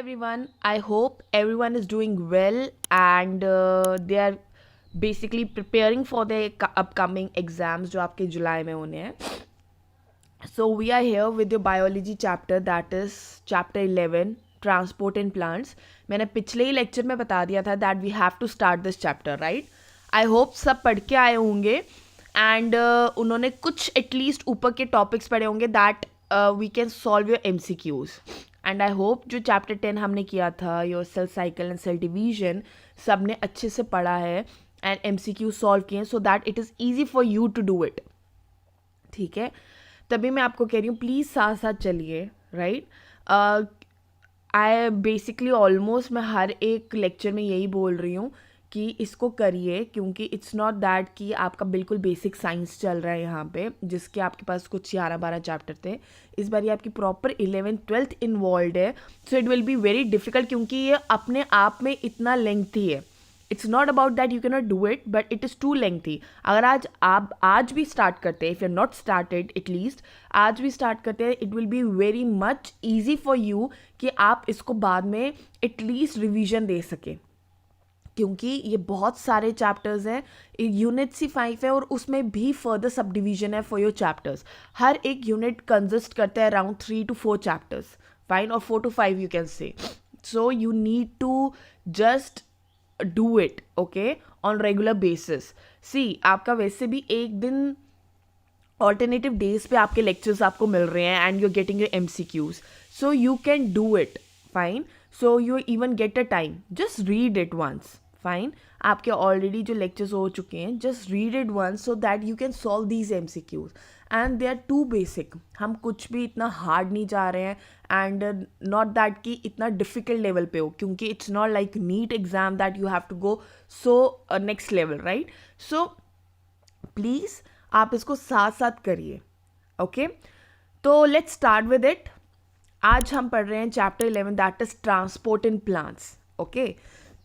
everyone. I hope everyone is doing well and they are basically preparing for the upcoming exams जो आपके जुलाई में होने हैं. So we are here with your biology chapter, that is chapter 11 transport and plants. मैंने पिछले ही lecture में बता दिया था that we have to start this chapter, right? I hope सब पढ़ के आए होंगे and उन्होंने कुछ एटलीस्ट ऊपर के टॉपिक्स पढ़े होंगे that we can solve your MCQs. And I hope जो चैप्टर 10 हमने किया था your cell cycle and cell division सब ने अच्छे से पढ़ा है एंड MCQ सॉल्व किए so that it is easy for you to do it. ठीक है, तभी मैं आपको कह रही हूँ प्लीज़ साथ साथ चलिए. राइट, आई बेसिकली ऑलमोस्ट मैं हर एक लेक्चर में यही बोल रही हूँ कि इसको करिए, क्योंकि इट्स नॉट दैट कि आपका बिल्कुल बेसिक साइंस चल रहा है यहाँ पे जिसके आपके पास कुछ 11-12 चैप्टर थे. इस बार ये आपकी प्रॉपर 11th-12th इन्वॉल्व है, so it will be very difficult क्योंकि ये अपने आप में इतना लेंथी है. It's not about that you can not do it, but it is too lengthy. अगर आप आज भी स्टार्ट करते हैं, if you are not started at least आज भी स्टार्ट करते हैं, it will be very much easy for you कि आप इसको बाद में एटलीस्ट रिविजन दे सकें, क्योंकि ये बहुत सारे चैप्टर्स हैं. यूनिट C5 है और उसमें भी फर्दर सब डिवीजन है फॉर योर चैप्टर्स. हर एक यूनिट कंसिस्ट करता है अराउंड 3 to 4 चैप्टर्स, फाइन, और 4 to 5 you can say. So you need to just do it okay on regular basis. See, आपका वैसे भी एक दिन ऑल्टरनेटिव डेज पे आपके लेक्चर्स आपको मिल रहे हैं and you are getting your MCQs, so you can do it, fine. So you even get a time, just read it once, fine. आपके ऑलरेडी जो लेक्चर्स हो चुके हैं, just read it once so that you can solve these MCQs and they are too basic. हम कुछ भी इतना hard नहीं जा रहे हैं एंड नॉट दैट कि इतना डिफिकल्ट लेवल पे हो, क्योंकि it's not like NEET exam that you have to go so next level, right. So please आप इसको साथ साथ करिए. ओके, तो लेट्स स्टार्ट विद इट. आज हम पढ़ रहे हैं chapter 11 that is transport in plants. Okay,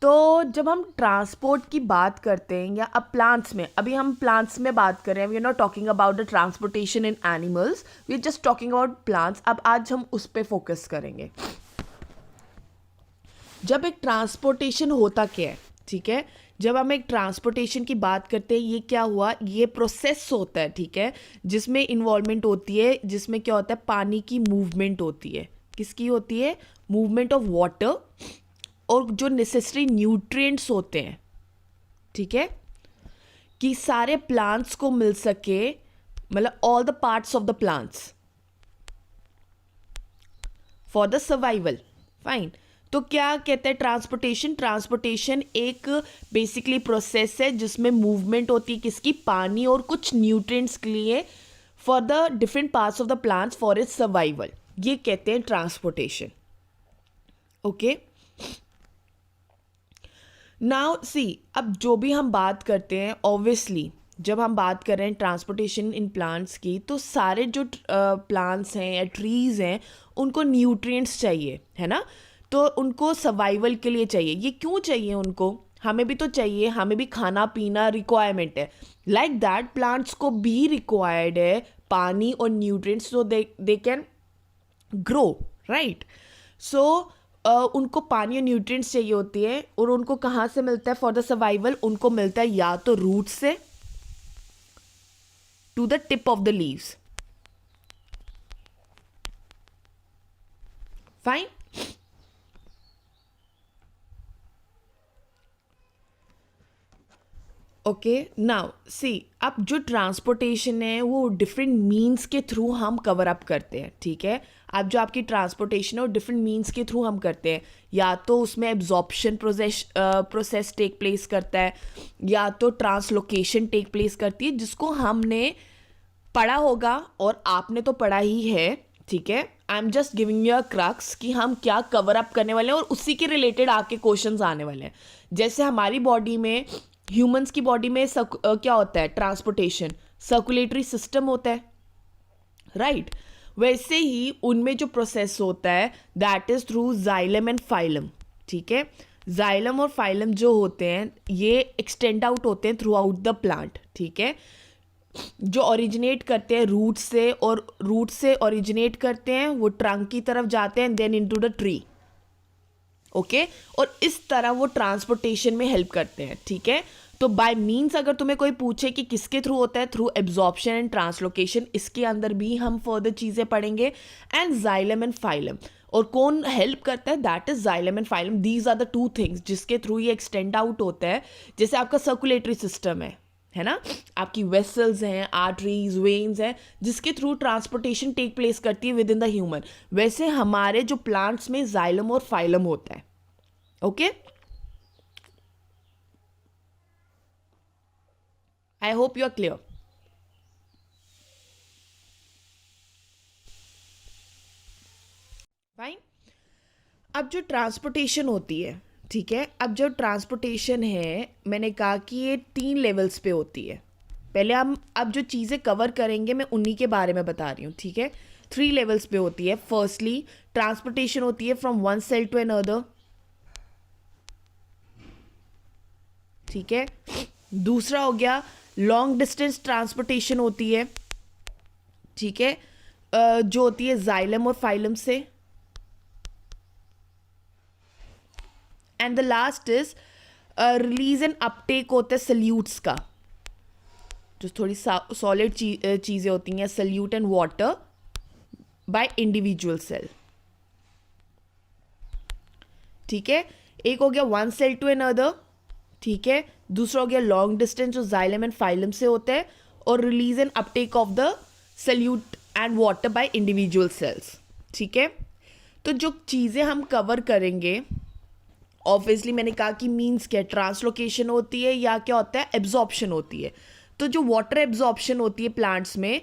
तो जब हम ट्रांसपोर्ट की बात करते हैं या अब प्लांट्स में, अभी हम प्लांट्स में बात कर रहे हैं, we are not talking about the transportation in animals, we are just talking about plants. अब आज हम उस पर फोकस करेंगे. जब एक ट्रांसपोर्टेशन होता क्या है, ठीक है, जब हम एक ट्रांसपोर्टेशन की बात करते हैं, ये क्या हुआ, ये प्रोसेस होता है, ठीक है, जिसमें इन्वॉल्वमेंट होती है, जिसमें क्या होता है, पानी की मूवमेंट होती है. किसकी होती है? मूवमेंट ऑफ वाटर और जो नेसेसरी न्यूट्रिएंट्स होते हैं, ठीक है, कि सारे प्लांट्स को मिल सके, मतलब all the parts of the plants for the survival, fine. तो क्या कहते हैं ट्रांसपोर्टेशन? ट्रांसपोर्टेशन एक बेसिकली प्रोसेस है जिसमें मूवमेंट होती है, किसकी? पानी और कुछ न्यूट्रिएंट्स के लिए for the different parts of the plants for its survival. ये कहते हैं ट्रांसपोर्टेशन. ओके, नाउ सी, अब जो भी हम बात करते हैं, ऑब्वियसली जब हम बात कर रहे हैं ट्रांसपोर्टेशन इन प्लांट्स की, तो सारे जो प्लांट्स हैं या ट्रीज़ हैं उनको न्यूट्रिएंट्स चाहिए, है ना. तो उनको सर्वाइवल के लिए चाहिए. ये क्यों चाहिए उनको? हमें भी तो चाहिए, हमें भी खाना पीना रिक्वायरमेंट है. लाइक दैट प्लांट्स को भी रिक्वायर्ड है पानी और nutrients so they can grow, right. So उनको पानी और न्यूट्रिएंट्स चाहिए होती है, और उनको कहाँ से मिलता है फॉर द सर्वाइवल? उनको मिलता है या तो रूट से to the tip of the leaves, fine. Okay, now see, अब जो ट्रांसपोर्टेशन है वो डिफरेंट मीन्स के थ्रू हम कवर अप करते हैं, ठीक है. अब जो आपकी ट्रांसपोर्टेशन है वो डिफरेंट मीन्स के थ्रू हम करते हैं. या तो उसमें एब्जॉर्प्शन प्रोसेस टेक प्लेस करता है, या तो ट्रांसलोकेशन टेक प्लेस करती है, जिसको हमने पढ़ा होगा और आपने तो पढ़ा ही है, ठीक है. I am just giving you a crux कि हम क्या कवर अप करने वाले हैं और उसी के रिलेटेड आके क्वेश्चंस आने वाले हैं. जैसे हमारी बॉडी में, ह्यूमंस की बॉडी में क्या होता है? ट्रांसपोर्टेशन, सर्कुलेटरी सिस्टम होता है, राइट. वैसे ही उनमें जो प्रोसेस होता है that is through xylem and phloem, ठीक है. जाइलम और फाइलम जो होते हैं ये एक्सटेंड आउट होते हैं थ्रू आउट द प्लांट, ठीक है. जो ओरिजिनेट करते हैं रूट से, और रूट से ओरिजिनेट करते हैं वो ट्रंक की तरफ जाते हैं, then into the tree, okay और इस तरह वो ट्रांसपोर्टेशन में हेल्प करते हैं, ठीक है। तो बाय मीन्स अगर तुम्हें कोई पूछे कि किसके थ्रू होता है, थ्रू एब्जॉर्प्शन एंड ट्रांसलोकेशन, इसके अंदर भी हम फर्दर चीज़ें पढ़ेंगे। एंड जाइलम एंड फाइलम, और कौन हेल्प करता है, that is xylem and phloem. These are the two things जिसके थ्रू ये एक्सटेंड आउट होता है। जैसे आपका सर्कुलेटरी सिस्टम है ना, आपकी वेसल्स हैं, आर्टरीज, वेन्स हैं, जिसके थ्रू ट्रांसपोर्टेशन टेक प्लेस करती है विद इन द ह्यूमन, वैसे हमारे जो प्लांट्स में जाइलम और फाइलम होता है। Okay, I hope you are clear. Fine. अब जो ट्रांसपोर्टेशन होती है, ठीक है, अब जो ट्रांसपोर्टेशन है, मैंने कहा कि ये 3 लेवल्स पे होती है। पहले हम अब जो चीज़ें कवर करेंगे मैं उन्हीं के बारे में बता रही हूँ, ठीक है। 3 लेवल्स पे होती है। फर्स्टली ट्रांसपोर्टेशन होती है from one cell to another, ठीक है। दूसरा हो गया लॉन्ग डिस्टेंस ट्रांसपोर्टेशन होती है, ठीक है, जो होती है जाइलम और फाइलम से। And the last is release and Uptake होता है सल्यूट्स का, जो थोड़ी सॉलिड चीज़ें होती हैं, solute and water by individual cell, ठीक है। एक हो गया वन सेल टू अनदर, ठीक है। दूसरा हो गया लॉन्ग डिस्टेंस, जो जाइलम एंड फाइलम से होता है, और release and Uptake of the solute and water by individual cells, ठीक है। तो जो चीज़ें हम कवर करेंगे, ऑब्वियसली मैंने कहा कि मीन्स क्या, ट्रांसलोकेशन होती है या क्या होता है, एब्जॉर्प्शन होती है। तो जो वाटर एब्जॉर्प्शन होती है प्लांट्स में,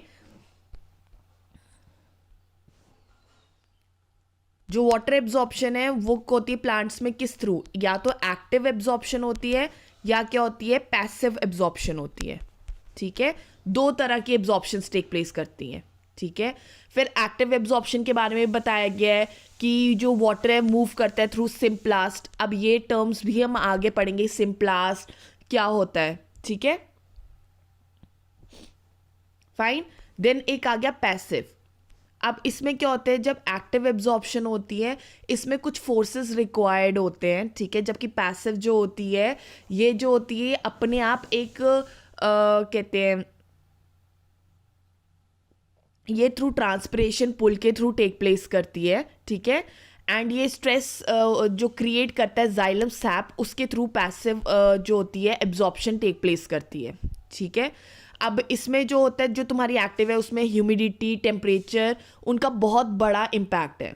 जो वाटर एब्जॉर्प्शन है वो होती है प्लांट्स में किस थ्रू, या तो एक्टिव एब्जॉर्प्शन होती है या क्या होती है, पैसिव एब्जॉर्प्शन होती है, ठीक है। 2 तरह की एब्जॉर्प्शन टेक प्लेस करती हैं, ठीक है। फिर एक्टिव एब्जॉर्प्शन के बारे में बताया गया है कि जो वाटर है मूव करता है थ्रू सिम्प्लास्ट। अब ये टर्म्स भी हम आगे पढ़ेंगे, सिम्प्लास्ट क्या होता है, ठीक है। फाइन। देन एक आ गया पैसिव। अब इसमें क्या होता है, जब एक्टिव एब्जॉर्प्शन होती है इसमें कुछ फोर्सेस रिक्वायर्ड होते हैं, ठीक है। जबकि पैसिव जो होती है, ये जो होती है अपने आप एक कहते हैं, ये थ्रू ट्रांसपिरेशन पुल के थ्रू टेक प्लेस करती है, ठीक है। एंड ये स्ट्रेस जो क्रिएट करता है जाइलम सैप, उसके थ्रू पैसिव जो होती है एब्जॉर्प्शन टेक प्लेस करती है, ठीक है। अब इसमें जो होता है, जो तुम्हारी एक्टिव है उसमें ह्यूमिडिटी, टेम्परेचर, उनका बहुत बड़ा इम्पैक्ट है,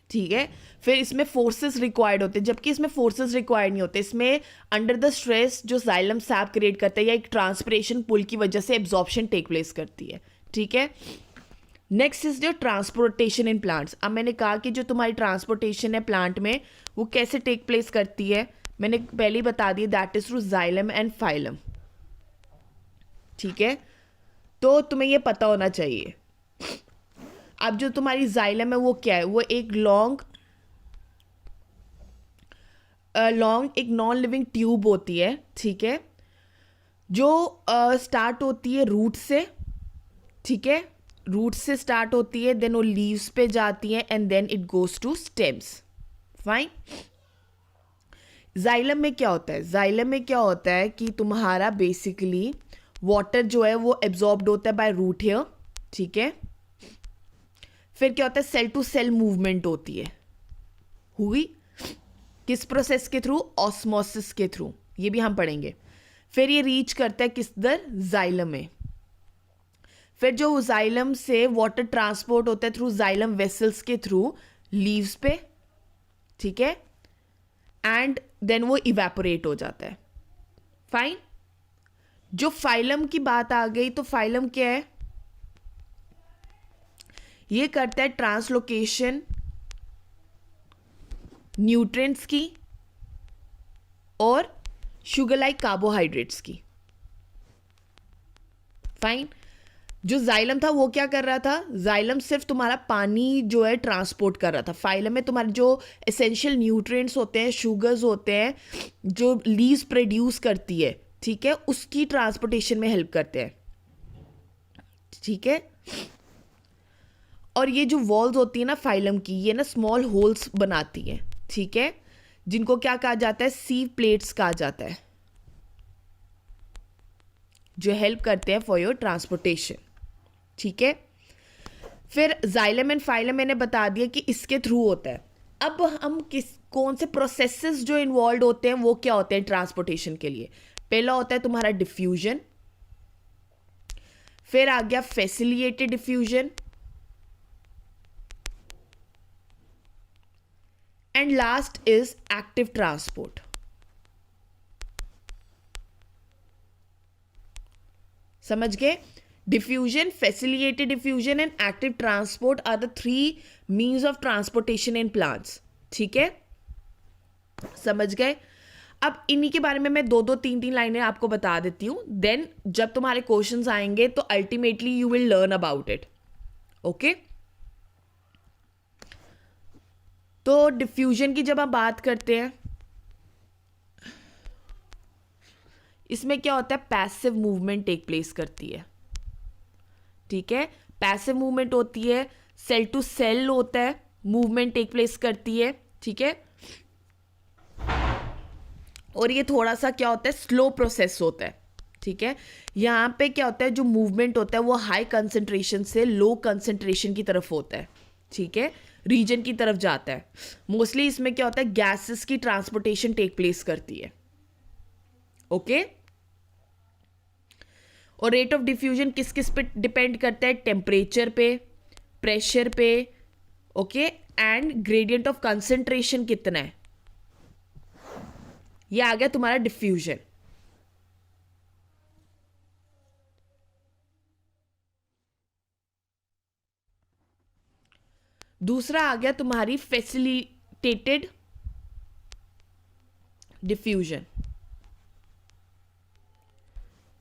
ठीक है। फिर इसमें फोर्सेस रिक्वायर्ड होते हैं, जबकि इसमें फोर्सेस रिक्वायर्ड नहीं होते। इसमें अंडर द स्ट्रेस जो जाइलम सैप क्रिएट करता है या एक ट्रांसपिरेशन पुल की वजह से एब्जॉर्प्शन टेक प्लेस करती है, ठीक है। नेक्स्ट इज जो ट्रांसपोर्टेशन इन प्लांट्स। अब मैंने कहा कि जो तुम्हारी ट्रांसपोर्टेशन है प्लांट में वो कैसे टेक प्लेस करती है, मैंने पहले ही बता दी, that is through xylem and phloem, ठीक है। तो तुम्हें ये पता होना चाहिए। अब जो तुम्हारी जाइलम है वो क्या है, वो एक लॉन्ग एक नॉन लिविंग ट्यूब होती है, ठीक है, जो स्टार्ट होती है रूट से, ठीक है। रूट से स्टार्ट होती है, देन वो लीव्स पे जाती है and then it goes to stems. Fine. Xylem में क्या होता है, जाइलम में क्या होता है कि तुम्हारा बेसिकली वाटर जो है वो एब्जॉर्ब्ड होता है बाय रूट हेयर, ठीक है। फिर क्या होता है, सेल टू सेल मूवमेंट होती है, हुई किस प्रोसेस के थ्रू, ऑस्मोसिस के थ्रू, ये भी हम पढ़ेंगे। फिर ये रीच करता है किस दर, जाइलम में। फिर जो जाइलम से वाटर ट्रांसपोर्ट होता है थ्रू जाइलम वेसल्स के थ्रू लीव्स पे, ठीक है, एंड देन वो इवेपोरेट हो जाता है। फाइन। जो फाइलम की बात आ गई, तो फाइलम क्या है, ये करता है ट्रांसलोकेशन न्यूट्रिएंट्स की और शुगर लाइक कार्बोहाइड्रेट्स की। फाइन। जो जाइलम था वो क्या कर रहा था, जाइलम सिर्फ तुम्हारा पानी जो है ट्रांसपोर्ट कर रहा था। फाइलम में तुम्हारे जो एसेंशियल न्यूट्रिएंट्स होते हैं, शुगर्स होते हैं, जो लीव्स प्रोड्यूस करती है, ठीक है, उसकी ट्रांसपोर्टेशन में हेल्प करते हैं, ठीक है। और ये जो वॉल्स होती है ना फाइलम की, ये ना स्मॉल होल्स बनाती हैं, ठीक है, जिनको क्या कहा जाता है, सीव प्लेट्स कहा जाता है, जो हेल्प करते हैं फॉर योर ट्रांसपोर्टेशन, ठीक है। फिर जाइलम एंड फाइलम मैंने बता दिया कि इसके थ्रू होता है। अब हम कौन से प्रोसेसेस जो इन्वॉल्व होते हैं वो क्या होते हैं ट्रांसपोर्टेशन के लिए। पहला होता है तुम्हारा डिफ्यूजन, फिर आ गया facilitated diffusion, and last is active transport. समझ गए? Diffusion, facilitated diffusion and active transport are the 3 means of transportation in plants, ठीक है, समझ गए? अब इन्हीं के बारे में मैं 2-2, 3-3 लाइनें आपको बता देती हूँ, देन जब तुम्हारे क्वेश्चंस आएंगे तो ultimately you will learn about it, okay. तो डिफ्यूजन की जब हम बात करते हैं, इसमें क्या होता है, पैसिव मूवमेंट टेक प्लेस करती है, ठीक है, पैसिव मूवमेंट होती है, सेल टू सेल होता है, मूवमेंट टेक प्लेस करती है, ठीक है, और ये थोड़ा सा क्या होता है, स्लो प्रोसेस होता है, ठीक है। यहाँ पे क्या होता है, जो मूवमेंट होता है वो हाई कंसंट्रेशन से लो कंसंट्रेशन की तरफ होता है, ठीक है, रीजन की तरफ जाता है। मोस्टली इसमें क्या होता है, गैसेस की ट्रांसपोर्टेशन टेक प्लेस करती है, ओके। और रेट ऑफ डिफ्यूजन किस किस पे डिपेंड करता है, टेम्परेचर पे, प्रेशर पे, okay, and gradient of concentration कितना है। ये आ गया तुम्हारा डिफ्यूजन। दूसरा आ गया तुम्हारी फैसिलिटेटेड डिफ्यूजन,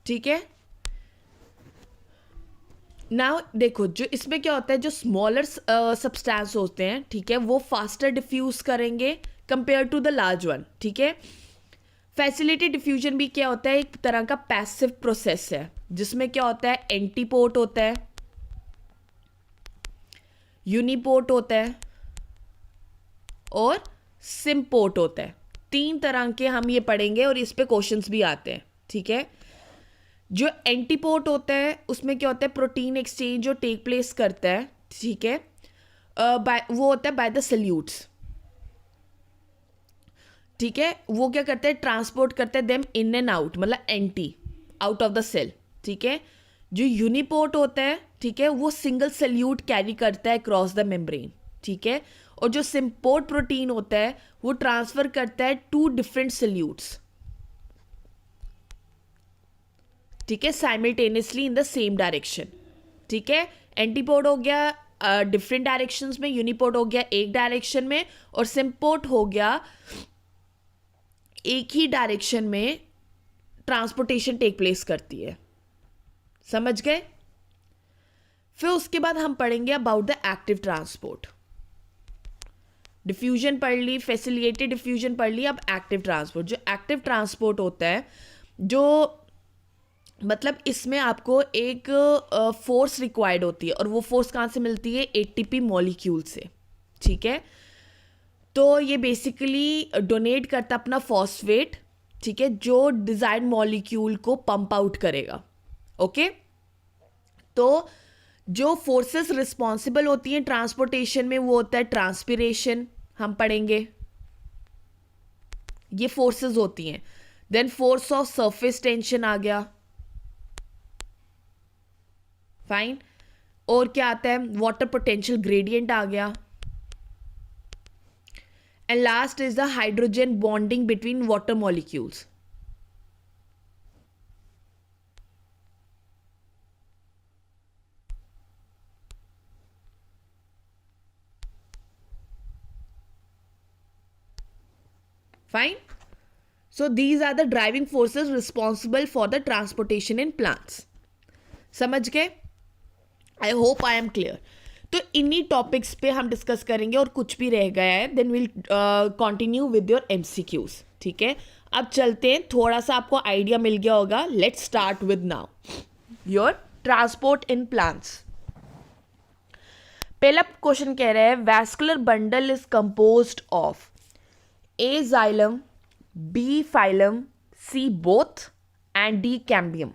ठीक है। नाउ देखो, जो इसमें क्या होता है, जो स्मॉलर सब्सटेंस होते हैं, ठीक है, वो फास्टर डिफ्यूज करेंगे compare to the large one, ठीक है। फैसिलिटेटेड डिफ्यूजन भी क्या होता है, एक तरह का पैसिव प्रोसेस है, जिसमें क्या होता है, एंटीपोर्ट होता है, यूनिपोर्ट होता है और सिम्पोर्ट होता है। 3 तरह के हम ये पढ़ेंगे और इस पे क्वेश्चंस भी आते हैं, ठीक है। जो एंटीपोर्ट होता है उसमें क्या होता है, प्रोटीन एक्सचेंज जो टेक प्लेस करता है, ठीक है, वो होता है बाय द सल्यूट्स, ठीक है। वो क्या करते हैं, ट्रांसपोर्ट करते हैं देम इन एंड आउट, मतलब entry out of the cell, ठीक है। जो यूनिपोर्ट होता है, ठीक है, वो सिंगल सल्यूट कैरी करता है क्रॉस द मेम्ब्रेन, ठीक है। और जो सिम्पोर्ट प्रोटीन होता है वो ट्रांसफर करता है 2 डिफरेंट सल्यूट्स, ठीक है, simultaneously in the same direction, ठीक है। एंटीपोर्ट हो गया डिफरेंट डायरेक्शंस में, यूनिपोर्ट हो गया एक डायरेक्शन में, और सिम्पोर्ट हो गया एक ही डायरेक्शन में ट्रांसपोर्टेशन टेक प्लेस करती है, समझ गए। फिर उसके बाद हम पढ़ेंगे about the active transport. Diffusion पढ़ ली, फैसिलिटेटेड डिफ्यूजन पढ़ ली, अब एक्टिव ट्रांसपोर्ट। जो एक्टिव ट्रांसपोर्ट होता है, जो मतलब इसमें आपको एक फोर्स रिक्वायर्ड होती है, और वो फोर्स कहाँ से मिलती है, एटीपी मॉलिक्यूल से, ठीक है। तो ये बेसिकली डोनेट करता अपना फॉस्फेट, ठीक है, जो डिजायर्ड मॉलिक्यूल को पंप आउट करेगा, ओके। तो जो फोर्सेस रिस्पॉन्सिबल होती हैं ट्रांसपोर्टेशन में, वो होता है ट्रांसपिरेशन, हम पढ़ेंगे, ये फोर्सेस होती हैं। Then force of surface tension आ गया, फाइन। और क्या आता है, वाटर पोटेंशियल ग्रेडियंट आ गया, and last is the hydrogen bonding between water molecules. Fine. So these are the driving forces responsible for the transportation in plants. समझ गए? I hope I am clear. तो इन्हीं topics पे हम discuss करेंगे, और कुछ भी रह गया है then will continue with your MCQs, ठीक है। अब चलते हैं, थोड़ा सा आपको आइडिया मिल गया होगा। Let's start with now your transport in plants. पहला क्वेश्चन कह रहा है vascular bundle is composed of A xylem, B phloem, C both and D cambium.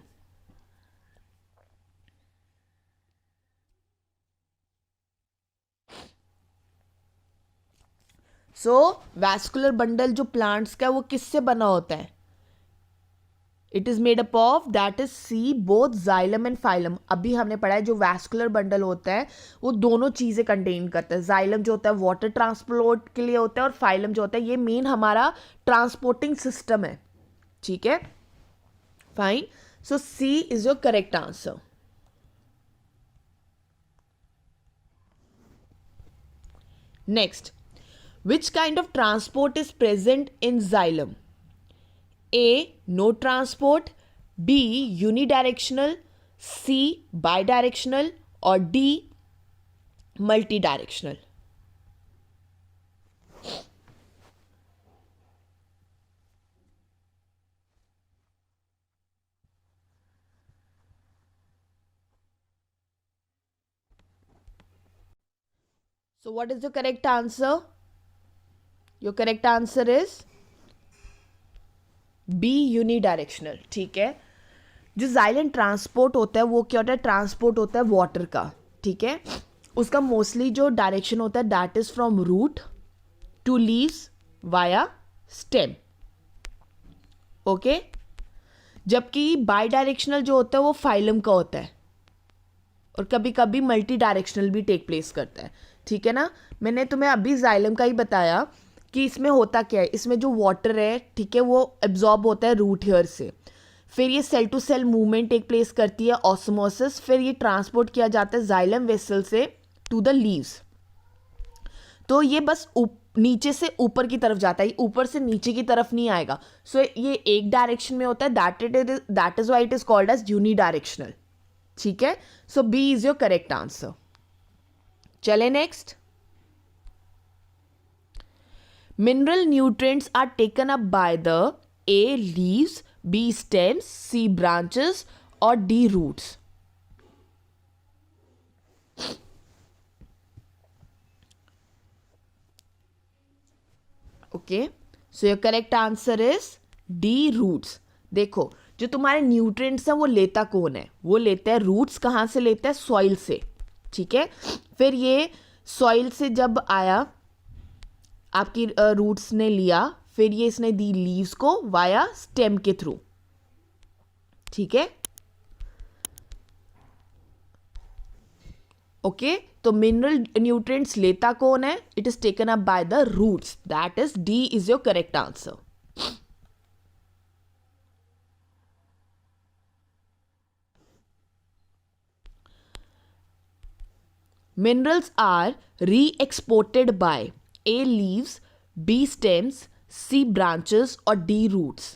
So vascular bundle जो प्लांट्स का वो किससे बना होता है? It is made up of that is C both xylem and phloem. अभी हमने पढ़ा है जो वैस्कुलर बंडल होता है वो दोनों चीजें कंटेन करता है. जाइलम जो होता है वाटर ट्रांसपोर्ट के लिए होता है और फाइलम जो होता है ये मेन हमारा ट्रांसपोर्टिंग सिस्टम है. ठीक है, fine. So C is your correct answer. Next, which kind of transport is present in xylem? A. No transport. B. Unidirectional. C. Bidirectional. Or D. Multidirectional. So what is the correct answer? Your correct answer is B. Unidirectional. ठीक है. जो xylem transport होता है वो क्या होता है? Transport होता है वाटर का. ठीक है, उसका मोस्टली जो डायरेक्शन होता है that is from root to leaves via stem. Okay, जबकि बाई डायरेक्शनल जो होता है वो फाइलम का होता है और कभी कभी मल्टी डायरेक्शनल भी टेक प्लेस करता है. ठीक है ना, मैंने तुम्हें अभी जाइलम का ही बताया कि इसमें होता क्या है. इसमें जो वाटर है, ठीक है, वो एब्जॉर्ब होता है रूट हेयर से, फिर ये cell to cell movement take place करती है ऑस्मोसिस, फिर ये ट्रांसपोर्ट किया जाता है जाइलम वेसल से टू द लीव्स. तो ये बस नीचे से ऊपर की तरफ जाता है, ऊपर से नीचे की तरफ नहीं आएगा. सो ये एक डायरेक्शन में होता है, that is why it is called as unidirectional. ठीक है, so B is your correct answer. चले next. Mineral nutrients are taken up by the A. leaves, B. stems, C. branches or D. roots. Okay, so your correct answer is D. roots. देखो, जो तुम्हारे nutrients हैं वो लेता कौन है? वो लेता है रूट्स. कहाँ से लेता है? सॉइल से. ठीक है, फिर ये सॉइल से जब आया आपकी रूट्स ने लिया, फिर ये इसने दी लीव्स को वाया स्टेम के थ्रू. ठीक है, ओके. तो मिनरल न्यूट्रिएंट्स लेता कौन है? It is taken up by the roots. That is D is your correct answer. Minerals are re-exported by A. leaves, B. stems, C. branches or D. roots.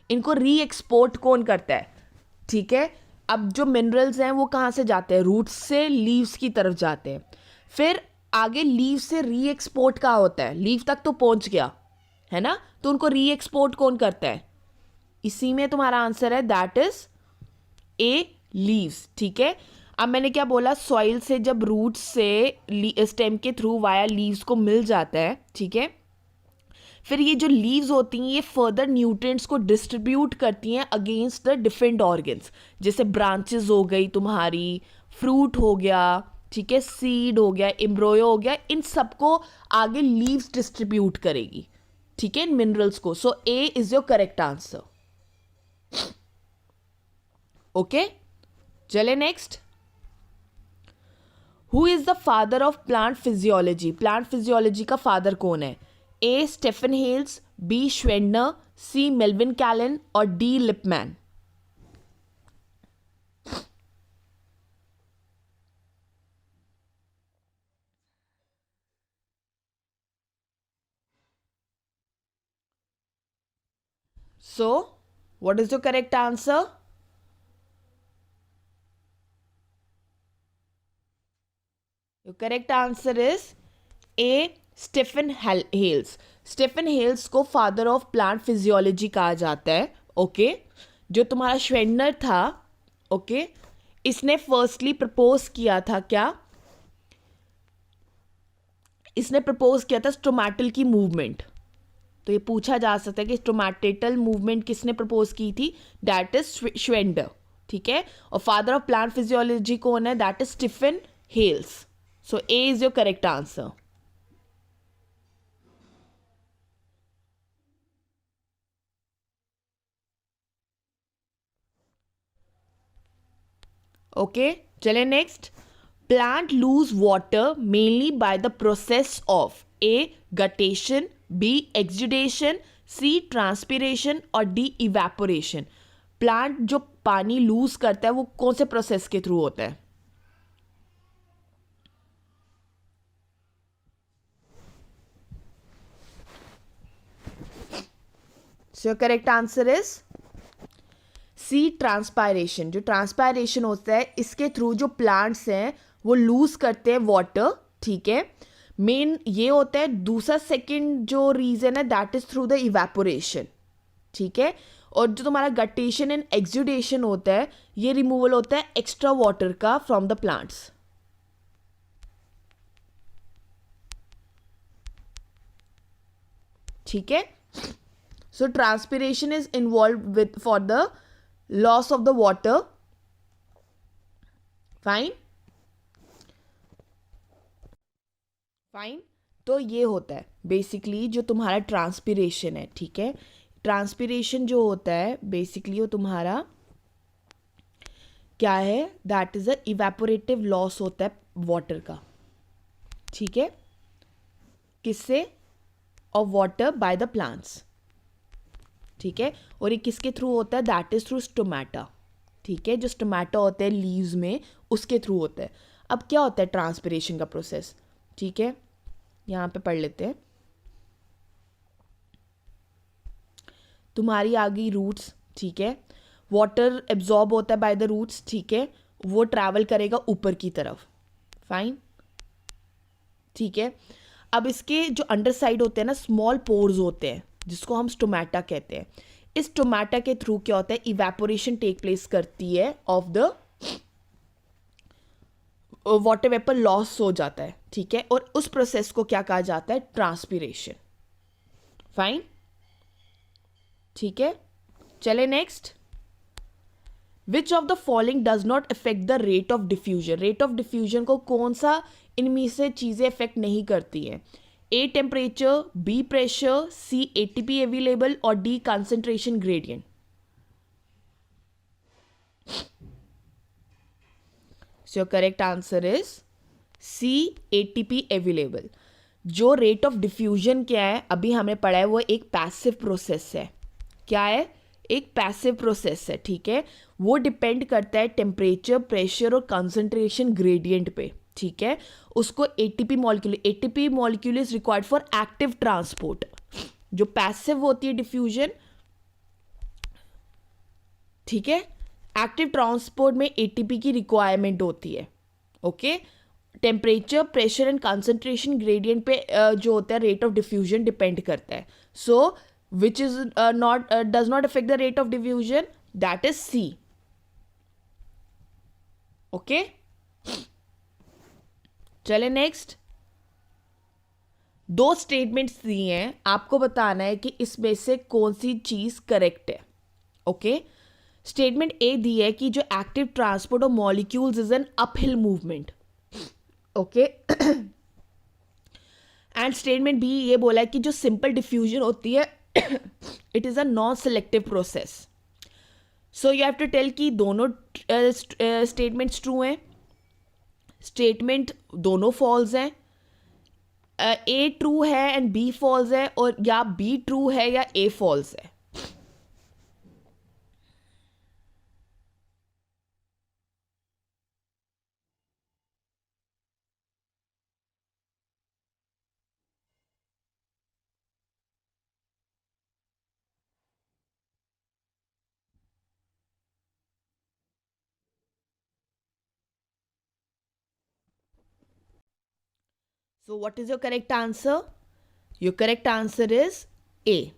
इनको री export कौन करता है? ठीक है, अब जो मिनरल्स हैं वो कहाँ से जाते हैं? रूट्स से लीव्स की तरफ जाते हैं. फिर आगे लीव से री एक्सपोर्ट कहाँ होता है? लीव तक तो पहुंच गया है ना, तो उनको री एक्सपोर्ट कौन करता है? इसी में तुम्हारा आंसर है, दैट इज ए. लीव्स. ठीक है, अब मैंने क्या बोला? सॉइल से जब रूट्स से स्टेम के थ्रू वाया लीव्स को मिल जाता है, ठीक है, फिर ये जो लीव्स होती हैं ये फर्दर न्यूट्रिएंट्स को डिस्ट्रीब्यूट करती हैं अगेंस्ट द डिफरेंट ऑर्गन्स. जैसे ब्रांचेस हो गई तुम्हारी, फ्रूट हो गया, ठीक है, सीड हो गया, एम्ब्रोयो हो गया, इन सबको आगे लीव्स डिस्ट्रीब्यूट करेगी. ठीक है, इन मिनरल्स को. So A is your correct answer. Okay, चले next. Who is the father of plant physiology? Plant physiology का फादर कौन है? A. Stephen Hales, B. Schwendener, C. Melvin Calvin और D. Lipman. So, what is your correct answer? Your correct answer is A. Stephen Hales. Stephen Hales को father of plant physiology कहा जाता है। Okay, जो तुम्हारा श्वेंडर था, ओके, इसने firstly propose किया था क्या? इसने प्रपोज किया था स्टोमैटल की मूवमेंट। तो ये पूछा जा सकता है कि स्टोमैटेटल मूवमेंट किसने प्रपोज की थी? That is Schwendener. ठीक है, और फादर ऑफ प्लांट फिजियोलॉजी कौन है? That is Stephen Hales. So A is your correct answer. Okay, चले next. Plant lose water mainly by the process of A guttation, B exudation, C transpiration और D evaporation. Plant जो पानी loose करता है वो कौन से प्रोसेस के थ्रू होता है? So correct answer is C transpiration. जो ट्रांसपायरेशन होता है इसके थ्रू जो प्लांट्स हैं वो लूज करते हैं वाटर। ठीक है, मेन ये होता है। दूसरा सेकंड जो रीजन है that is through the evaporation. ठीक है, और जो तुम्हारा गटेशन एंड एक्सुडेशन होता है ये रिमूवल होता है एक्स्ट्रा वाटर का फ्रॉम द प्लांट्स। ठीक है, so transpiration is involve with for the loss of the water. Fine, fine. तो ये होता है बेसिकली जो तुम्हारा ट्रांसपिरेशन है। ठीक है, ट्रांसपिरेशन जो होता है बेसिकली वो तुम्हारा क्या है? That is a evaporative loss होता है वाटर का। ठीक है, किससे? Of water by the plants. ठीक है, और ये किसके थ्रू होता है? That is through stomata. ठीक है, जो स्टोमेटा होते हैं लीव्स में उसके थ्रू होता है। अब क्या होता है ट्रांसपिरेशन का प्रोसेस? ठीक है, यहाँ पे पढ़ लेते हैं। तुम्हारी आ गई रूट्स। ठीक है, वाटर एब्जॉर्ब होता है बाय द रूट्स। ठीक है, वो ट्रैवल करेगा ऊपर की तरफ। फाइन, ठीक है। अब इसके जो अंडर साइड होते हैं ना, स्मॉल पोर्स होते हैं जिसको हम स्टोमेटा कहते हैं। इस स्टोमेटा के थ्रू क्या होता है? इवेपोरेशन टेक प्लेस करती है of the water vapour, loss हो जाता है। ठीक है, और उस प्रोसेस को क्या कहा जाता है? ट्रांसपिरेशन। फाइन, ठीक है, चले next. Which of the following does not affect the rate of diffusion? Rate of diffusion को कौन सा इनमें से चीजें अफेक्ट नहीं करती है? A temperature, B pressure, C ATP available और D concentration gradient. So your correct answer is C ATP available. जो रेट ऑफ डिफ्यूजन क्या है अभी हमने पढ़ा है वो एक पैसिव प्रोसेस है। क्या है? एक पैसिव प्रोसेस है। ठीक है, वो डिपेंड करता है टेम्परेचर, प्रेशर और कंसंट्रेशन ग्रेडियंट पे। ठीक है, उसको ATP molecule is required for active transport. जो पैसिव होती है डिफ्यूजन, ठीक है, एक्टिव ट्रांसपोर्ट में एटीपी की रिक्वायरमेंट होती है। Okay, temperature, pressure and concentration gradient पे जो होता है रेट ऑफ डिफ्यूजन डिपेंड करता है। So which is not does not affect the rate of diffusion? That is C. Okay, चले नेक्स्ट। दो स्टेटमेंट्स दिए हैं, आपको बताना है कि इसमें से कौन सी चीज करेक्ट है। ओके, स्टेटमेंट ए दी है कि जो active transport of molecules is an uphill movement. Okay, and statement B ये बोला है कि जो सिंपल डिफ्यूजन होती है it is a non selective process. So you have to tell कि दोनों स्टेटमेंट्स ट्रू हैं, स्टेटमेंट दोनों फॉल्स हैं, ए ट्रू है एंड बी फॉल्स है, और या बी ट्रू है या ए फॉल्स है। सो what is your correct answer? Your correct answer is ए.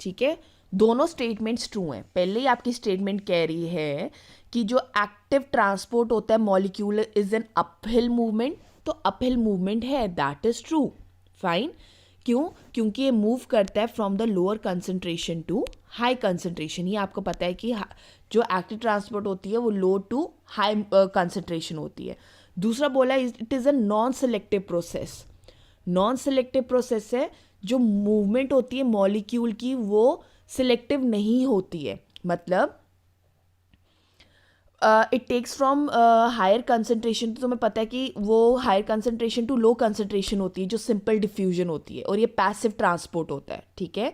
ठीक है, दोनों स्टेटमेंट्स ट्रू हैं. पहले ही आपकी स्टेटमेंट कह रही है कि जो एक्टिव ट्रांसपोर्ट होता है molecule is an uphill movement, तो अपहिल मूवमेंट है, दैट इज ट्रू. फाइन. क्यों? क्योंकि ये मूव करता है from the lower concentration to high concentration. ये आपको पता है कि जो एक्टिव ट्रांसपोर्ट होती है वो लो टू हाई कंसंट्रेशन होती है. दूसरा बोला it is a non selective process. Non selective process है, जो मूवमेंट होती है मॉलिक्यूल की वो सिलेक्टिव नहीं होती है. मतलब it takes from higher concentration, तो तुम्हें पता है कि वो higher concentration to low concentration होती है जो सिंपल डिफ्यूजन होती है, और ये पैसिव ट्रांसपोर्ट होता है. ठीक है,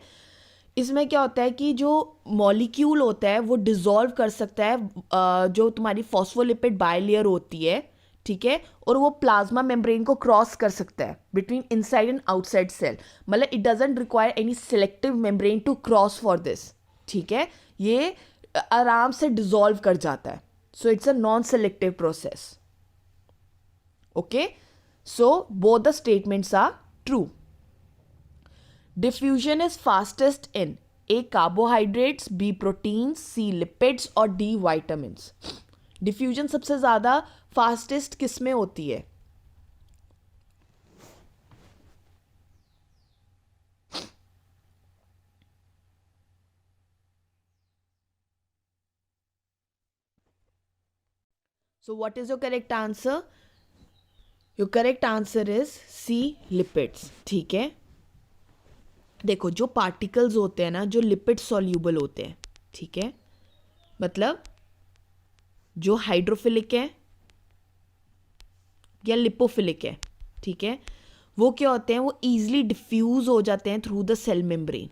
इसमें क्या होता है कि जो मॉलिक्यूल होता है वो डिसॉल्व कर सकता है जो तुम्हारी फॉस्फोलिपिड बायलेयर होती है. ठीक है, और वो प्लाज्मा मेम्ब्रेन को क्रॉस कर सकता है between inside and outside cell. मतलब it doesn't require any selective membrane to cross for this. ठीक है, ये आराम से डिसॉल्व कर जाता है. So it's a non-selective process. Okay, so both the statements are true. Diffusion is fastest in A. Carbohydrates, B. Proteins, C. Lipids और D. Vitamins. Diffusion सबसे ज़्यादा fastest किस में होती है? So what is your correct answer? Your correct answer is C. Lipids. ठीक है, देखो जो पार्टिकल्स होते हैं ना जो लिपिड सॉल्यूबल होते हैं. ठीक है, मतलब जो हाइड्रोफिलिक है या लिपोफिलिक है. ठीक है, वो क्या होते हैं, वो ईजिली डिफ्यूज हो जाते हैं थ्रू द सेल मेम्ब्रेन.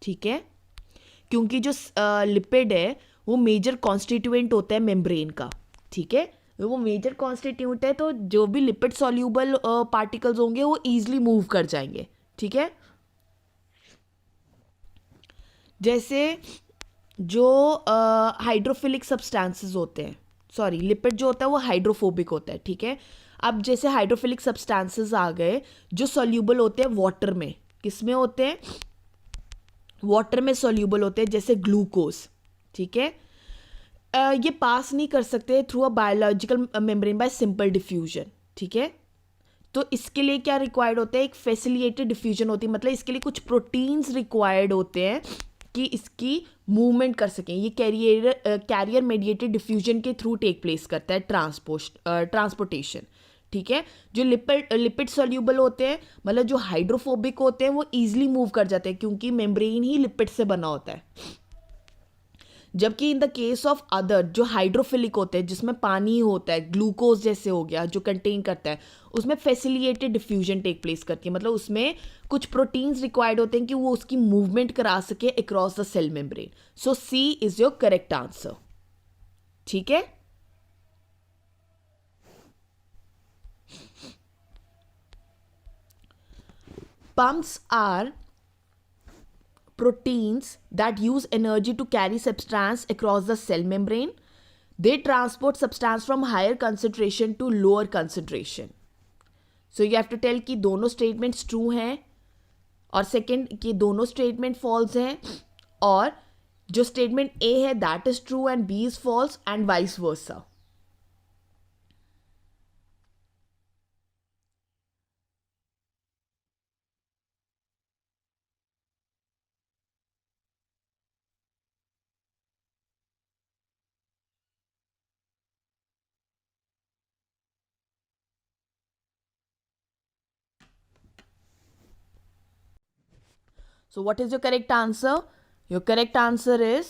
ठीक है, क्योंकि जो लिपिड है वो मेजर कॉन्स्टिट्यूएंट होता है मेम्ब्रेन का. ठीक है, वो मेजर कॉन्स्टिट्यूएंट है, तो जो भी लिपिड सॉल्यूबल पार्टिकल्स होंगे वो ईजिली मूव कर जाएंगे. ठीक है, जैसे जो हाइड्रोफिलिक सब्सटेंसेस होते हैं, सॉरी लिपिड जो होता है वो हाइड्रोफोबिक होता है. ठीक है, अब जैसे हाइड्रोफिलिक सब्सटेंसेस आ गए जो सॉल्यूबल होते हैं वाटर में. किस में होते हैं? वाटर में सॉल्यूबल होते हैं, जैसे ग्लूकोज. ठीक है, ये पास नहीं कर सकते through a biological membrane by simple diffusion. ठीक है, तो इसके लिए क्या रिक्वायर्ड होता है? एक फैसिलिटेटेड डिफ्यूजन होती है. मतलब इसके लिए कुछ प्रोटीन्स रिक्वायर्ड होते हैं कि इसकी मूवमेंट कर सकें. ये कैरियर मेडिएटेड डिफ्यूजन के थ्रू टेक प्लेस करता है ट्रांसपोर्टेशन. ठीक है, जो लिपिड सॉल्यूबल होते हैं, मतलब जो हाइड्रोफोबिक होते हैं, वो ईजिली मूव कर जाते हैं क्योंकि मेम्ब्रेन ही लिपिड से बना होता है. जबकि इन द केस ऑफ अदर जो हाइड्रोफिलिक होते हैं जिसमें पानी होता है, ग्लूकोज जैसे हो गया जो कंटेन करता है, उसमें फैसिलिटेटेड डिफ्यूजन टेक प्लेस करती है. मतलब उसमें कुछ प्रोटीन्स रिक्वायर्ड होते हैं कि वो उसकी मूवमेंट करा सके across the cell membrane. So C is your correct answer. ठीक है, pumps are proteins that use energy to carry substance across the cell membrane. They transport substance from higher concentration to lower concentration. So you have to tell कि दोनों statements true हैं और second कि दोनों statement false हैं, और जो statement A है that is true and B is false and vice versa. So what is your correct answer? Your correct answer is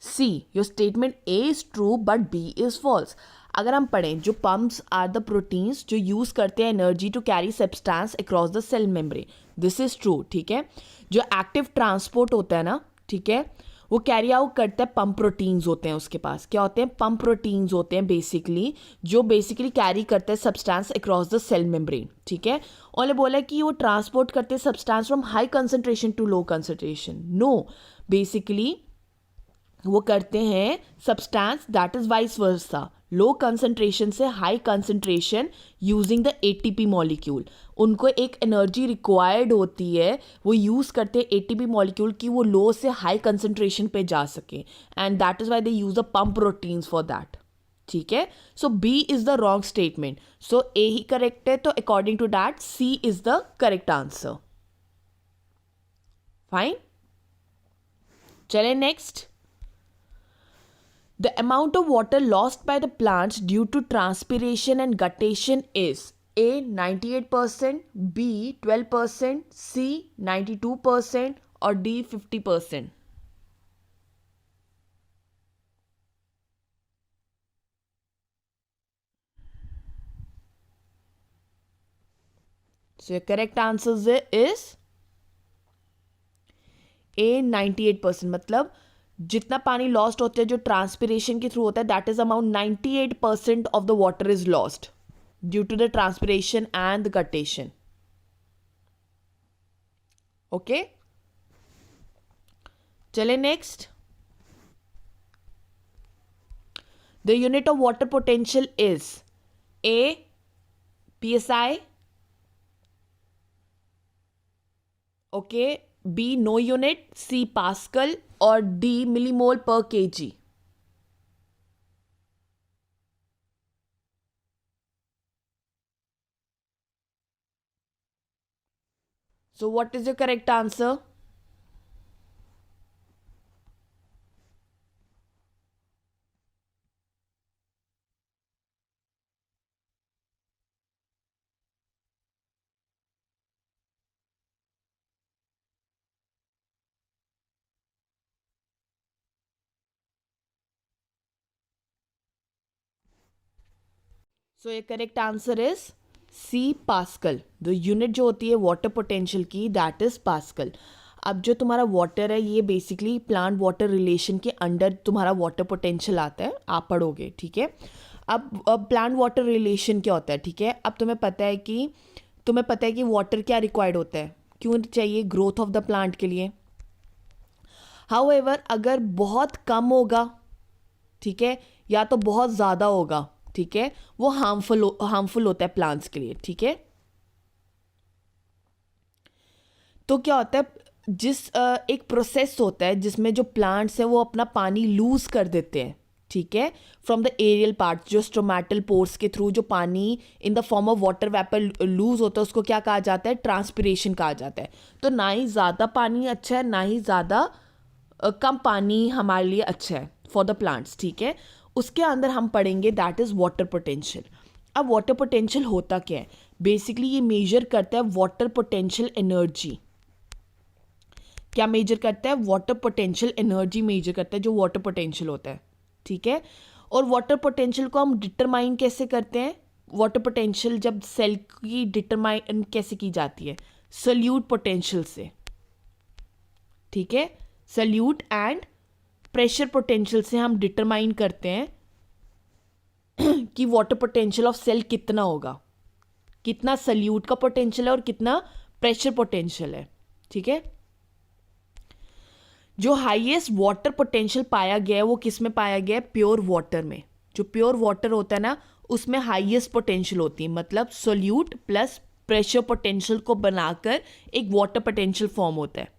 C. Your statement A is true but B is false. अगर हम पढ़ें, जो pumps are the proteins जो use करते हैं energy to carry substance across the cell membrane. This is true. ठीक है, जो एक्टिव ट्रांसपोर्ट होता है ना, ठीक है, वो कैरी आउट करता है पंप प्रोटीन्स होते हैं उसके पास. क्या होते हैं? पंप प्रोटीन्स होते हैं बेसिकली, जो बेसिकली कैरी करते हैं substance across the cell membrane. ठीक है, और बोला कि वो ट्रांसपोर्ट करते हैं substance from high concentration to low concentration. No, basically वो करते हैं substance that is vice versa. Low concentration से high concentration using the ATP molecule. उनको एक एनर्जी रिक्वायर्ड होती है, वो यूज़ करते हैं एटीपी मॉलिक्यूल की वो लो से हाई कंसंट्रेशन पे जा सके, and that is why they use the pump proteins for that. ठीक है, so B is the wrong statement. So A ही करेक्ट है, तो according to that C is the correct answer. Fine, चले next. The amount of water lost by the plants due to transpiration and guttation is A 98%, B 12%, C 92% or D 50%. So your correct answer is A 98%. मतलब जितना पानी lost होता है जो transpiration के through होता है, that is amount 98% of the water is lost due to the transpiration and the guttation. Okay, चले next. The unit of water potential is A psi, okay, B no unit, C Pascal or D millimole per kg. So what is your correct answer? So your correct answer is C Pascal. The unit जो होती है water potential की, that is pascal. अब जो तुम्हारा water है ये basically plant water relation के अंडर तुम्हारा वाटर पोटेंशियल आता है, आप पढ़ोगे. ठीक है, अब प्लांट वाटर रिलेशन क्या होता है. ठीक है, अब तुम्हें पता है कि वाटर क्या रिक्वायर्ड होता है, क्यों चाहिए ग्रोथ ऑफ द प्लांट के लिए. हाउएवर अगर बहुत कम होगा, ठीक है, या तो बहुत ज़्यादा होगा, ठीक है, वो हार्मफुल होता है प्लांट्स के लिए. ठीक है, तो क्या होता है, एक प्रोसेस होता है जिसमें जो प्लांट्स हैं वो अपना पानी लूज कर देते हैं. ठीक है, फ्रॉम द एरियल पार्ट, जो स्टोमेटल पोर्स के थ्रू जो पानी in the form of water vapour lose होता है उसको क्या कहा जाता है, ट्रांसपिरेशन कहा जाता है. तो ना ही ज़्यादा पानी अच्छा है, ना ही ज़्यादा कम पानी हमारे लिए अच्छा है फॉर द प्लांट्स. ठीक है, उसके अंदर हम पढ़ेंगे दैट इज़ वाटर पोटेंशियल. अब वाटर पोटेंशियल होता क्या है, बेसिकली ये मेजर करता है वाटर पोटेंशियल एनर्जी. क्या मेजर करता है, वाटर पोटेंशियल एनर्जी मेजर करता है, जो वाटर पोटेंशियल होता है. ठीक है, और वाटर पोटेंशियल को हम डिटरमाइन कैसे करते हैं, वाटर पोटेंशियल जब सेल की डिटरमाइन कैसे की जाती है, सल्यूट पोटेंशियल से. ठीक है, सल्यूट एंड प्रेशर पोटेंशियल से हम डिटरमाइन करते हैं कि वाटर पोटेंशियल ऑफ सेल कितना होगा, कितना सल्यूट का पोटेंशियल है और कितना प्रेशर पोटेंशियल है. ठीक है, जो हाईएस्ट वाटर पोटेंशियल पाया गया है वो किस में पाया गया है, प्योर वाटर में. जो प्योर वाटर होता है ना उसमें हाईएस्ट पोटेंशियल होती है, मतलब सोल्यूट प्लस प्रेशर पोटेंशियल को बनाकर एक वाटर पोटेंशियल फॉर्म होता है.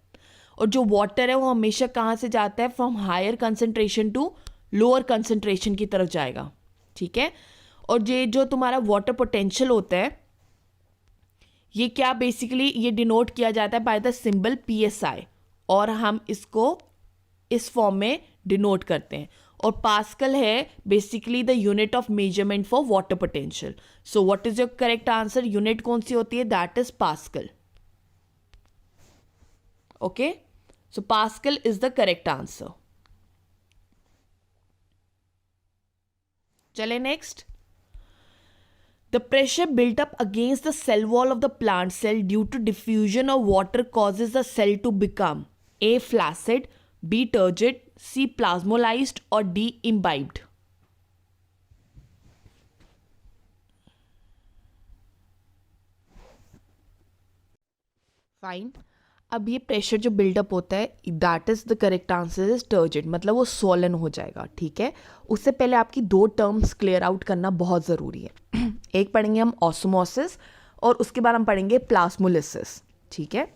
और जो वाटर है वो हमेशा कहाँ से जाता है, from higher concentration to lower concentration की तरफ जाएगा. ठीक है, और ये जो तुम्हारा वाटर पोटेंशियल होता है ये क्या बेसिकली ये डिनोट किया जाता है बाय द सिंबल PSI, और हम इसको इस फॉर्म में डिनोट करते हैं. और पास्कल है basically the unit of measurement for water potential. So what is your correct answer, unit कौन सी होती है, that is pascal. Okay, so pascal is the correct answer. चले next. The pressure built up against the cell wall of the plant cell due to diffusion of water causes the cell to become A. flaccid, B. turgid, C. plasmolized or D. imbibed. Fine. अब ये pressure जो buildup होता है that is the correct answer is turgid, मतलब वो swollen हो जाएगा, ठीक है। उससे पहले आपकी दो टर्म्स क्लियर आउट करना बहुत ज़रूरी है। एक पढ़ेंगे हम ऑस्मोसिस और उसके बाद हम पढ़ेंगे प्लाज्मोलिसिस, ठीक है।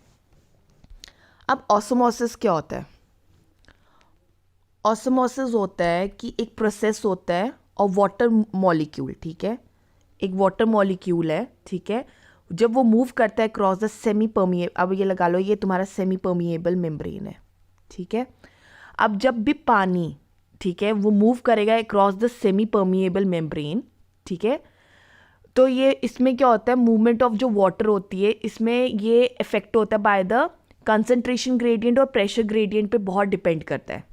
अब ऑस्मोसिस क्या होता है? ऑस्मोसिस होता है कि एक प्रोसेस होता है और वाटर मॉलिक्यूल, ठीक है, एक वाटर मॉलिक्यूल है, ठीक है, जब वो मूव करता है क्रॉस द सेमी परमिएबल, अब ये लगा लो ये तुम्हारा सेमी परमिएबल मेम्ब्रेन है, ठीक है। अब जब भी पानी, ठीक है, वो मूव करेगा cross the semi permeable membrane, ठीक है, तो ये इसमें क्या होता है, मूवमेंट ऑफ जो वाटर होती है इसमें ये इफेक्ट होता है बाय द कंसंट्रेशन ग्रेडियंट और प्रेशर ग्रेडियंट पे बहुत डिपेंड करता है,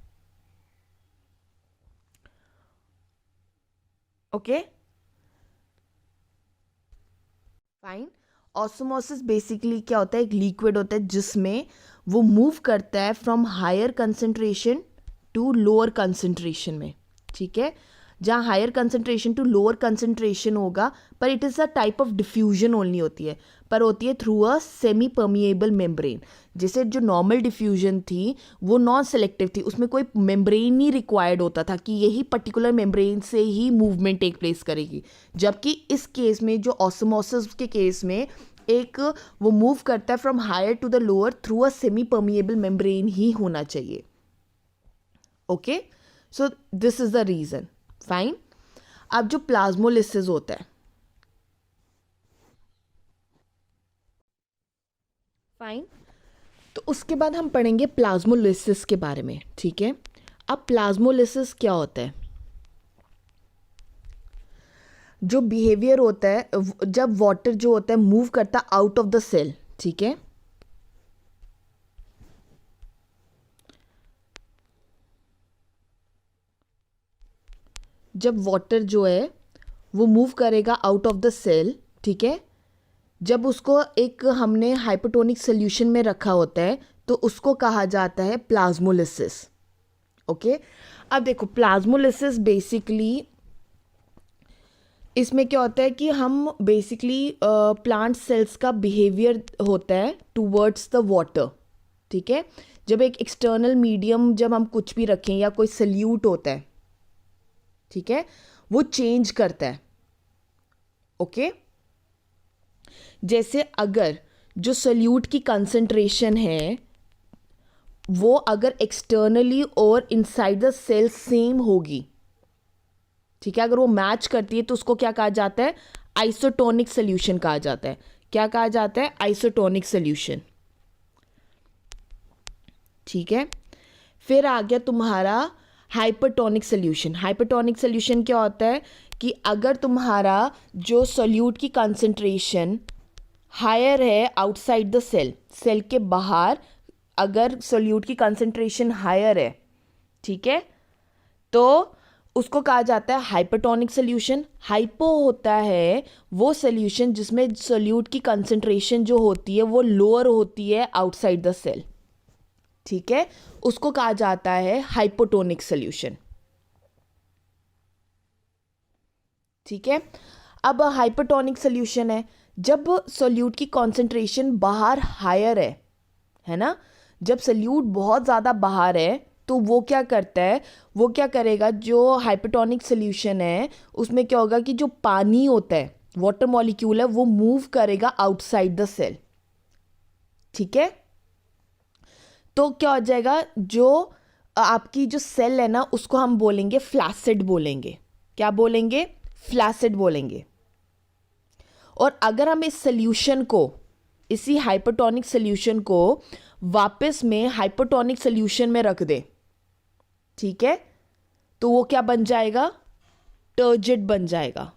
ओके फाइन। ऑस्मोसिस बेसिकली क्या होता है, एक लिक्विड होता है जिसमें वो मूव करता है from higher concentration to lower concentration में, ठीक है, जहाँ higher concentration to lower concentration होगा, पर it is a type of diffusion only होती है, पर होती है through a semi permeable membrane. जैसे जो नॉर्मल डिफ्यूजन थी वो नॉन सेलेक्टिव थी, उसमें कोई मेम्ब्रेन नहीं रिक्वायर्ड होता था कि यही पर्टिकुलर मेम्ब्रेन से ही मूवमेंट टेक प्लेस करेगी, जबकि इस केस में जो ऑस्मोसिस के केस में एक वो मूव करता है from higher to the lower through a semi permeable membrane ही होना चाहिए, okay. So this is the reason, fine. अब जो प्लाज्मोलिसिस होता है, फाइन, तो उसके बाद हम पढ़ेंगे प्लाज्मोलिसिस के बारे में, ठीक है। अब प्लाज्मोलिसिस क्या होता है? जो बिहेवियर होता है जब वाटर जो होता है मूव करता है आउट ऑफ द सेल, ठीक है, जब वाटर जो है वो मूव करेगा आउट ऑफ द सेल, ठीक है, जब उसको एक हमने हाइपोटोनिक सोल्यूशन में रखा होता है तो उसको कहा जाता है प्लाज्मोलिसिस, ओके। अब देखो प्लाज्मोलिसिस बेसिकली इसमें क्या होता है कि हम बेसिकली प्लांट सेल्स का बिहेवियर होता है टूवर्ड्स द वाटर, ठीक है, जब एक एक्सटर्नल मीडियम जब हम कुछ भी रखें या कोई सल्यूट होता है, ठीक है, वो चेंज करता है, ओके। जैसे अगर जो सल्यूट की कंसंट्रेशन है वो अगर एक्सटर्नली और इनसाइड द सेल सेम होगी, ठीक है, अगर वो मैच करती है तो उसको क्या कहा जाता है, आइसोटोनिक सोल्यूशन कहा जाता है। क्या कहा जाता है? आइसोटोनिक सोल्यूशन, ठीक है। फिर आ गया तुम्हारा हाइपरटोनिक सोल्यूशन। हाइपरटोनिक सोल्यूशन क्या होता है कि अगर तुम्हारा जो सोल्यूट की कंसंट्रेशन हायर है आउटसाइड द सेल, सेल के बाहर अगर सोल्यूट की कंसंट्रेशन हायर है, ठीक है, तो उसको कहा जाता है हाइपरटोनिक सोल्यूशन। हाइपो होता है वो सोल्यूशन जिसमें सोल्यूट की कंसंट्रेशन जो होती है वो लोअर होती है आउटसाइड द सेल, ठीक है, उसको कहा जाता है हाइपोटोनिक सोल्यूशन, ठीक है। अब हाइपरटोनिक सोल्यूशन है जब सोल्यूट की कंसंट्रेशन बाहर हायर है ना, जब सोल्यूट बहुत ज़्यादा बाहर है तो वो क्या करता है, वो क्या करेगा, जो हाइपरटोनिक सोल्यूशन है उसमें क्या होगा कि जो पानी होता है वाटर मॉलिक्यूल है वो मूव करेगा आउटसाइड द सेल, ठीक है। तो क्या हो जाएगा, जो आपकी जो सेल है ना उसको हम बोलेंगे फ्लैसिड बोलेंगे। क्या बोलेंगे? फ्लैसिड बोलेंगे। और अगर हम इस सोल्यूशन को, इसी हाइपरटोनिक सोल्यूशन को वापस में हाइपोटोनिक सोल्यूशन में रख दे, ठीक है, तो वो क्या बन जाएगा? टर्जिड बन जाएगा,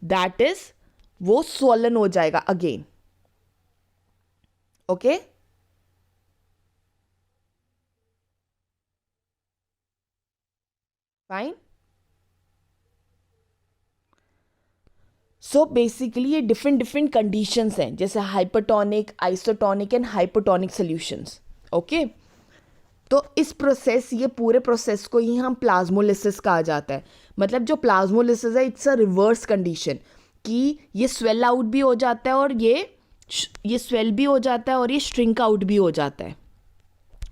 दैट इज वो स्वॉलन हो जाएगा again, okay. Fine. So basically ये डिफरेंट डिफरेंट कंडीशंस हैं, जैसे hypertonic, isotonic and hypotonic solutions, okay. तो इस प्रोसेस, ये पूरे प्रोसेस को ही हम प्लाज्मोलिसिस कहा जाता है। मतलब जो प्लाज्मोलिसिस है इट्स अ रिवर्स कंडीशन कि ये स्वेल आउट भी हो जाता है और ये ये स्वेल भी हो जाता है और ये श्रिंक आउट भी हो जाता है,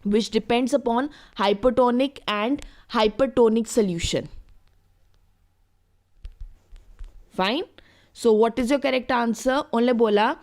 which depends upon hypotonic and hypertonic solution. Fine. So what is your correct answer? उन्होंने बोला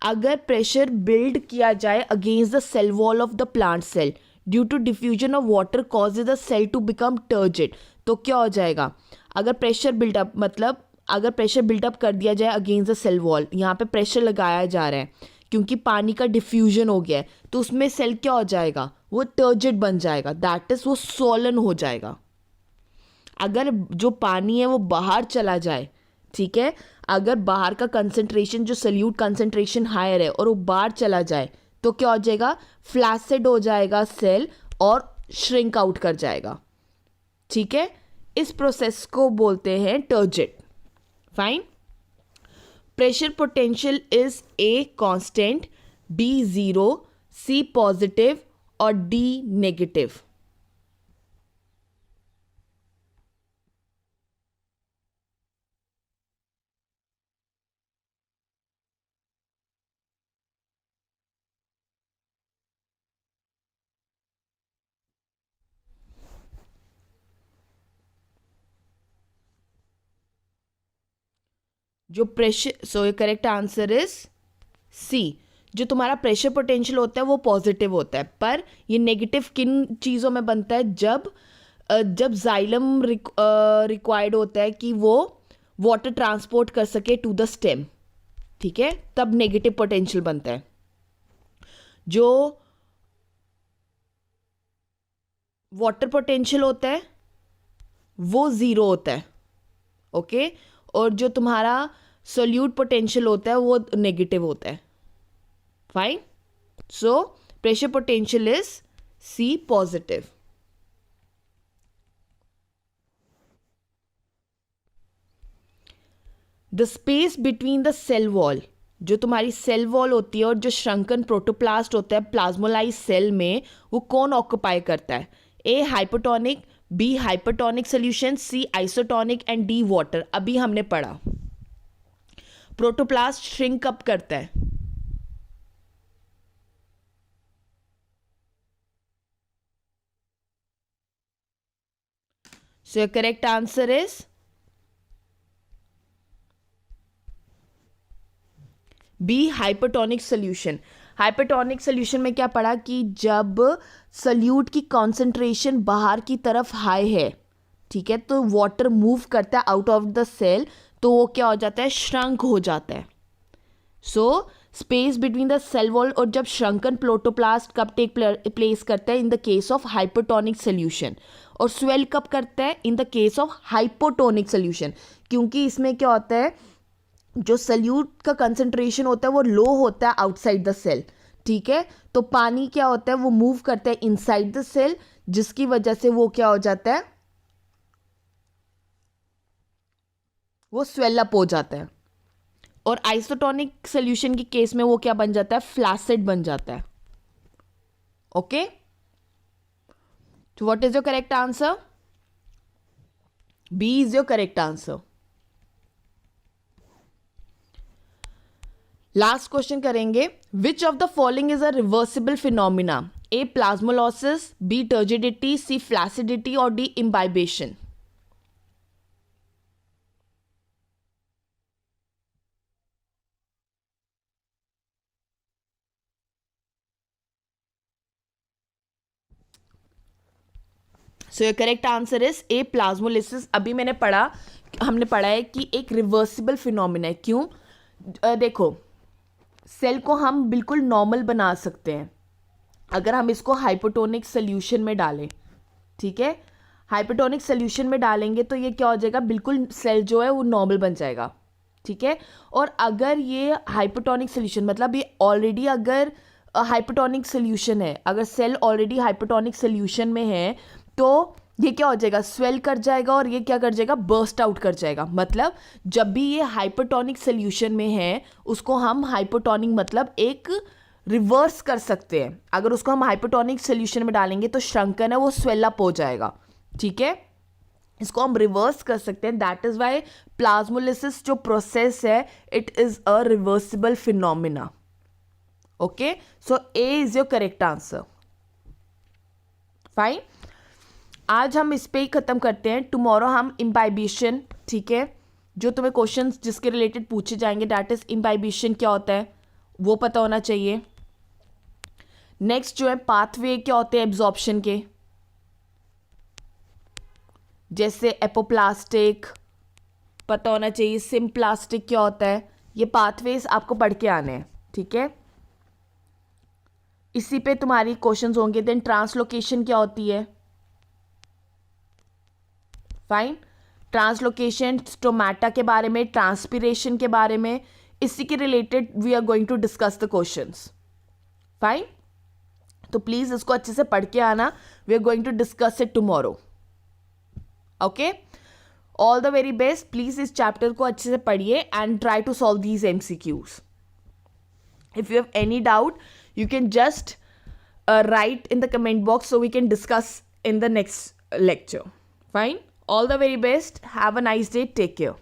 अगर प्रेशर बिल्ड किया जाए against the cell wall of the plant cell due to diffusion of water causes the cell to become turgid, तो क्या हो जाएगा? अगर प्रेशर बिल्डअप मतलब अगर प्रेशर बिल्डअप कर दिया जाए अगेंस्ट द सेल वॉल, यहाँ पे प्रेशर लगाया जा रहा है क्योंकि पानी का डिफ्यूजन हो गया है, तो उसमें सेल क्या हो जाएगा? वो टर्जिड बन जाएगा, दैट इज वो सोलन हो जाएगा. अगर जो पानी है वो बाहर चला जाए, ठीक है, अगर बाहर का कंसंट्रेशन जो सल्यूट कंसंट्रेशन हायर है और वो बाहर चला जाए तो क्या हो जाएगा? फ्लैसिड हो जाएगा सेल और श्रिंक आउट कर जाएगा. ठीक है, इस प्रोसेस को बोलते हैं turgid. Fine. Pressure potential is A constant, B zero, C positive और डी नेगेटिव. जो pressure, so correct answer is C. जो तुम्हारा प्रेशर पोटेंशियल होता है वो पॉजिटिव होता है, पर ये नेगेटिव किन चीज़ों में बनता है? जब जाइलम रिक्वायर्ड होता है कि वो वाटर ट्रांसपोर्ट कर सके टू द स्टेम, ठीक है, तब नेगेटिव पोटेंशियल बनता है. जो वाटर पोटेंशियल होता है वो ज़ीरो होता है. ओके. और जो तुम्हारा सोल्यूट पोटेंशियल होता है वो नेगेटिव होता है. Fine. So pressure potential is C positive. The space between the cell wall, जो तुम्हारी सेल वॉल होती है और जो श्रंकन प्रोटोप्लास्ट होता है प्लाज्मोलाइज सेल में, वो कौन ऑक्यूपाई करता है? A hypotonic, B hypertonic solution, C isotonic and D water. अभी हमने पढ़ा प्रोटोप्लास्ट श्रिंक अप करता है. So your correct answer is B hypertonic solution. Hypertonic solution में क्या पढ़ा कि जब सल्यूट की कॉन्सेंट्रेशन बाहर की तरफ हाई है, ठीक है, तो वाटर मूव करता है आउट ऑफ द सेल, तो वो क्या हो जाता है? श्रंक हो जाता है. So space between the cell wall, और जब श्रंकन प्रोटोप्लास्ट कब टेक प्लेस करता है? In the case of hypertonic solution. और स्वेल कब करता है? In the case of hypotonic solution. क्योंकि इसमें क्या होता है, जो सल्यूट का कंसंट्रेशन होता है वो लो होता है आउटसाइड द सेल, ठीक है, तो पानी क्या होता है? वो मूव करता है इनसाइड द सेल, जिसकी वजह से वो क्या हो जाता है? वो स्वेल अप हो जाता है. और आइसोटोनिक सोल्यूशन के केस में वो क्या बन जाता है? फ्लैसिड बन जाता है. ओके. तो what is your correct answer? B is your correct answer. Last question करेंगे. Which of the following is a reversible phenomena? A plasmolysis, B turgidity, C flaccidity और D imbibition. So your correct answer is A plasmolysis. अभी हमने पढ़ा है कि एक reversible phenomena है. क्यों? देखो, सेल को हम बिल्कुल नॉर्मल बना सकते हैं अगर हम इसको हाइपोटोनिक सोल्यूशन में डालें, ठीक है. हाइपोटोनिक सोल्यूशन में डालेंगे तो ये क्या हो जाएगा? बिल्कुल सेल जो है वो नॉर्मल बन जाएगा, ठीक है. और अगर ये हाइपोटोनिक सोल्यूशन मतलब ये ऑलरेडी अगर हाइपोटोनिक सोल्यूशन है, अगर सेल ऑलरेडी हाइपोटोनिक सोल्यूशन में है, तो ये क्या हो जाएगा? स्वेल कर जाएगा और ये क्या कर जाएगा? बर्स्ट आउट कर जाएगा. मतलब जब भी ये हाइपोटोनिक सोल्यूशन में है उसको हम हाइपोटोनिक मतलब एक रिवर्स कर सकते हैं. अगर उसको हम हाइपोटोनिक सोल्यूशन में डालेंगे तो श्रंकन है वो स्वेल अप हो जाएगा, ठीक है. इसको हम रिवर्स कर सकते हैं. दैट इज वाई प्लाज्मोलिसिस जो प्रोसेस है it is a reversible phenomena. Okay, so A is your correct answer. Fine, आज हम इस पे ही ख़त्म करते हैं. टुमारो हम इम्बाइबिशन, ठीक है, जो तुम्हें क्वेश्चंस जिसके रिलेटेड पूछे जाएंगे, दैट इज इम्बाइबिशन क्या होता है वो पता होना चाहिए. नेक्स्ट जो है पाथवे क्या होते हैं एब्जॉर्प्शन के, जैसे एपोप्लास्टिक पता होना चाहिए. सिम्प्लास्टिक क्या होता है, ये पाथवेज आपको पढ़ के आने हैं, ठीक है. इसी पे तुम्हारी क्वेश्चंस होंगे. देन ट्रांसलोकेशन क्या होती है. फाइन, ट्रांसलोकेशन स्टोमेटा के बारे में, ट्रांसपिरेशन के बारे में, इसी के related we are going to discuss the questions. Fine, तो प्लीज इसको अच्छे से पढ़ के आना. We are going to discuss it tomorrow. Okay, all the very best. Please इस चैप्टर को अच्छे से पढ़िए and try to solve these MCQs. If you have any doubt, you can just write in the comment box so we can discuss in the next lecture. Fine. All the very best. Have a nice day. Take care.